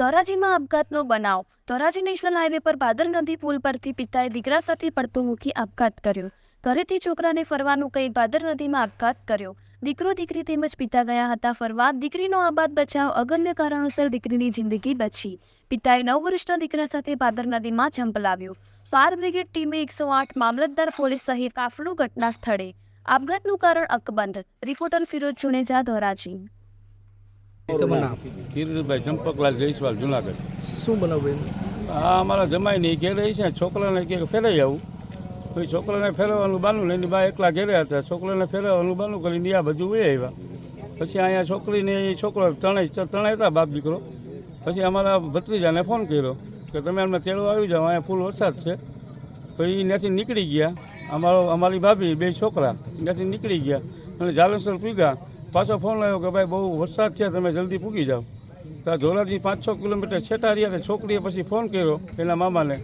ધોરાજીમાં આપઘાતનો બનાવ. Dhoraji national highway પર ભાદર નદી પુલ પરથી પિતાએ દીકરા સાથે પડતો મૂકી આપઘાત કર્યો. ઘરેથી છોકરાને ફરવાનું કહી ભાદર નદીમાં આપઘાત કર્યો. દીકરો દીકરી તેમજ પિતા ગયા હતા ફરવા. દીકરીનો આબાદ બચાવ. અગમ્ય કારણોસર દીકરીની જિંદગી બચી. પિતાએ 9 વર્ષના દીકરા સાથે ભાદર નદીમાં ઝંપલાવ્યો. ફાયર બ્રિગેડ ટીમે 108, મામલતદાર પોલીસ સહિત કાફલો ઘટના સ્થળે. આપઘાતનું કારણ અકબંધ. રિપોર્ટર ફિરોજ જુનેજા, ધોરાજી. કિરીટભાઈ ચંપકલાલ જયસ્વાલ, જુનાગઢ. શું બનાવ્યું? આ અમારા જમાઈ નહીં ઘેરે છે. છોકરાને કે ફેરાઈ આવું, પછી છોકરાને ફેરવવાનું બાનું લઈને બા એકલા ઘેરે હતા. છોકરાને ફેરવવાનું બાનું કરીને આ બધું વહી આવ્યા. પછી અહીંયા છોકરીને છોકરો ત્રણેય હતા, બાપ દીકરો. પછી અમારા ભત્રીજાને ફોન કર્યો કે તમે અમને તેડો આવી જાઓ, અહીંયા ફૂલ વરસાદ છે. પછી ત્યાંથી નીકળી ગયા. અમારી ભાભી, બે છોકરા ત્યાંથી નીકળી ગયા અને જાલેશ્વર પૂગ્યા. પાછો ફોન આવ્યો કે ભાઈ બહુ વરસાદ છે, તમે જલ્દી પૂગી જાઓ. તો ધોરાજી 5-6 કિલોમીટર છેટા રહ્યા. છોકરીએ પછી ફોન કર્યો એના મામાને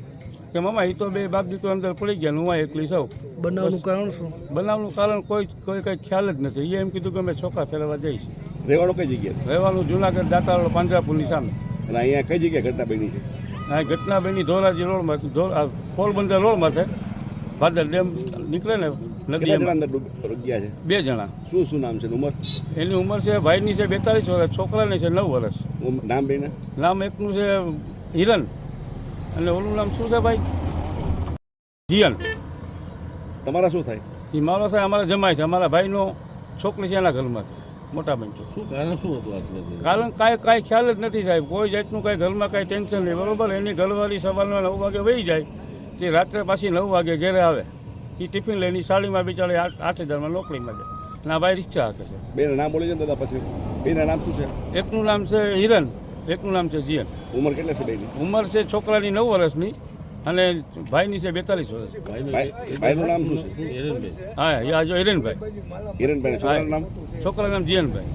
કે મામા એ તો બે બાપ દીકરો અંદર પડી ગયા, હું એકલી સૌ. બનાવનું કારણ શું? બનાવનું કારણ કોઈ કંઈ ખ્યાલ જ નથી. એ એમ કીધું કે અમે છોકરા ફેરવવા જઈશ. રહેવાનું કઈ જગ્યાએ? રહેવાનું જુનાગઢ દાતાવાળો પાંજરાપુરની સામે. અને અહીંયા કઈ જગ્યાએ ઘટના બની છે? આ ઘટના બની ધોરાજી રોડમાં, પોરબંદર રોડમાં છે. ભાદર ડેમ નીકળે ને નદી, અંદર ગયા છે 2 જણા. શું નામ છે? ઉંમર? એની ઉંમર છે, ભાઈની છે 42 વર્ષ, છોકરાની છે 9 વર્ષ. નામ બેના? નામ એકનું છે હિરન અને ઓલું નામ શું છે ભાઈ? જીયન. તમારા શું થાય? એ મારો થાય, અમારા જમાય છે. અમારા ભાઈનો છોકરી છે એના ઘરમાં છે, મોટા બેન છે. શું કારણ શું હતું? કારણ કાંઈ ખ્યાલ જ નથી સાહેબ. કોઈ જાતનું કાંઈ ઘરમાં કાંઈ ટેન્શન નહીં, બરોબર. એની ઘરવાળી સવારના 9 વાગે વહી જાય, તે રાત્રે પાછી 9 વાગે ઘેરે આવે. એ ટિફિન લઈને સાડીમાં બિચારી 8,000માં નોકરીમાં જાય. અને આ ભાઈ રિક્ષા હાકે છે. બેના નામ બોલી છે દાદા? પછી બેના નામ શું છે? એકનું નામ છે હિરન, એકનું નામ છે જીયન. ઉંમર કેટલી છે બેની? ઉંમર છે છોકરાની 9 વર્ષની અને ભાઈની છે 42 વર્ષ. ભાઈનું નામ શું છે? હા, જો હિરેનભાઈ. હિરણભાઈ. છોકરાનું નામ? છોકરાનું નામ જીયનભાઈ.